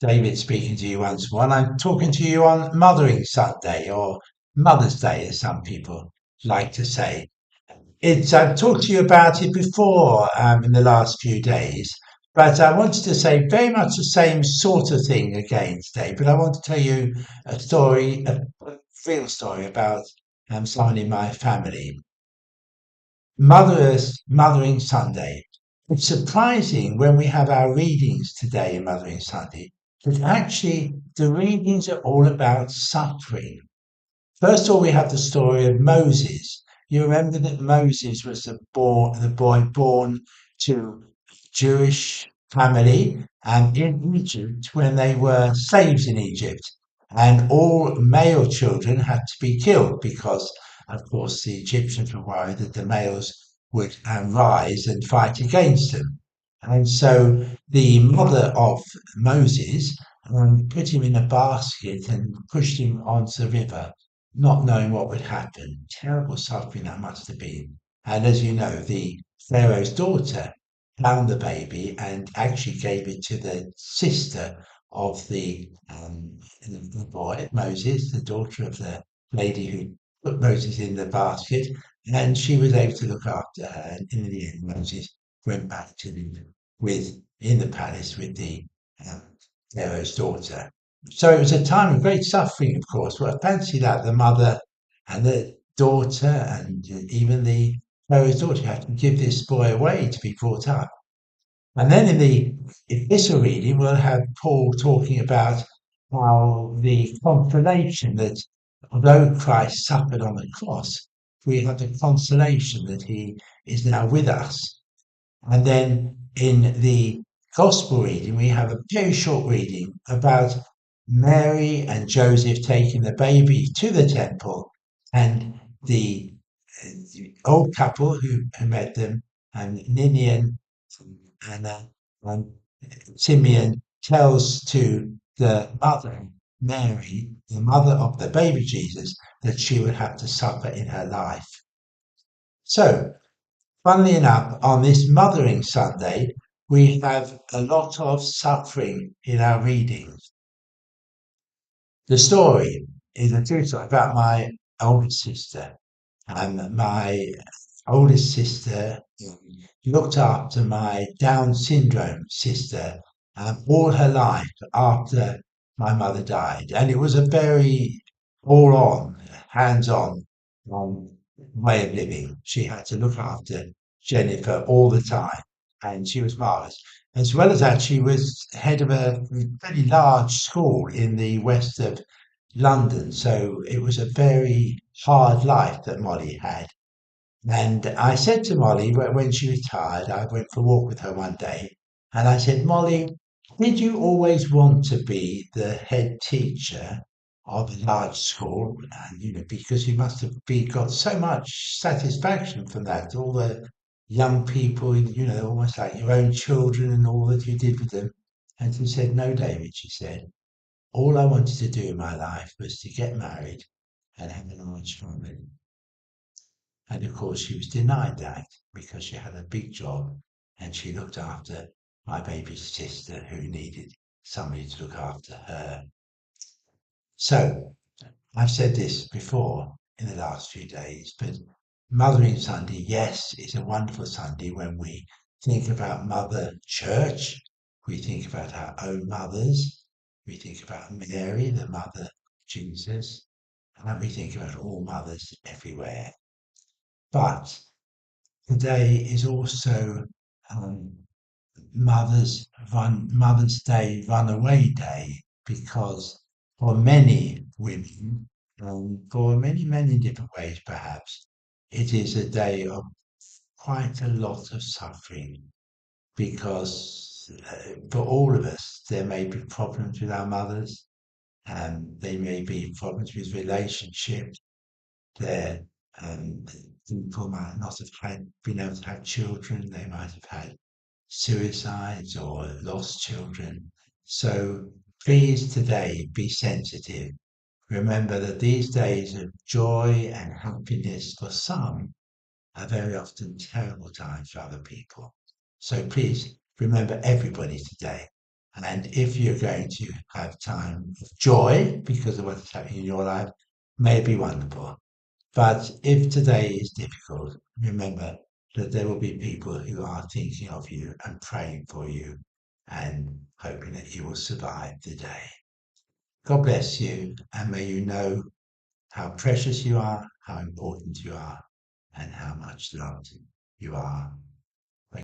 David speaking to you once more. And I'm talking to you on Mothering Sunday or Mother's Day, as some people like to say. I've talked to you about it before in the last few days, but I wanted to say very much the same sort of thing again today. But I want to tell you a story, a real story about someone in my family. Mothering Sunday. It's surprising when we have our readings today in Mothering Sunday that actually the readings are all about suffering. First of all, we have the story of Moses. You remember that Moses was the boy born to a Jewish family and in Egypt when they were slaves in Egypt. And all male children had to be killed because, of course, the Egyptians were worried that the males would rise and fight against them. And so the mother of Moses put him in a basket and pushed him onto the river not knowing what would happen. Terrible suffering that must have been. And as you know, the Pharaoh's daughter found the baby and actually gave it to the sister of the boy, Moses, the daughter of the lady who put Moses in the basket, and she was able to look after her. And in the end, Moses went back to live with in the palace with the um, Pharaoh's daughter. So it was a time of great suffering, of course. Well, fancy that the mother and the daughter and even the Pharaoh's daughter had to give this boy away to be brought up. And then in the epistle reading, we'll have Paul talking about how the consolation that although Christ suffered on the cross, we have the consolation that he is now with us. And then in the gospel reading, we have a very short reading about Mary and Joseph taking the baby to the temple and the old couple who met them and Ninian and, and Simeon tells to the mother, Mary, the mother of the baby Jesus, that she would have to suffer in her life. So funnily enough, on this Mothering Sunday, we have a lot of suffering in our readings. The story is a true story about my older sister. And my oldest sister looked after my Down syndrome sister all her life after my mother died. And it was a very all on, hands on way of living. She had to look after Jennifer all the time, and she was marvelous. As well as that, she was head of a very large school in the west of London. So it was a very hard life that Molly had. And I said to Molly, when she retired, I went for a walk with her one day, and I said, Molly, did you always want to be the head teacher of a large school? And, because you must have got so much satisfaction from that, all the young people, almost like your own children and all that you did with them. And she said, no, David, she said, all I wanted to do in my life was to get married and have a large family. And of course, she was denied that because she had a big job and she looked after my baby sister who needed somebody to look after her. So I've said this before in the last few days, but Mothering Sunday, yes, is a wonderful Sunday when we think about Mother Church, we think about our own mothers, we think about Mary, the mother of Jesus, and we think about all mothers everywhere. But today is also um, Mother's Day Runaway Day because for many women, for many different ways perhaps, it is a day of quite a lot of suffering because for all of us there may be problems with our mothers and there may be problems with relationships there. Um, People might not have been able to have children. They might have had suicides or lost children. So please today be sensitive. Remember that these days of joy and happiness for some are very often terrible times for other people. So please remember everybody today And if you're going to have time of joy because of what's happening in your life, may be wonderful. But if today is difficult, remember that there will be people who are thinking of you and praying for you and hoping that you will survive the day. God bless you, and may you know how precious you are, how important you are, and how much loved you are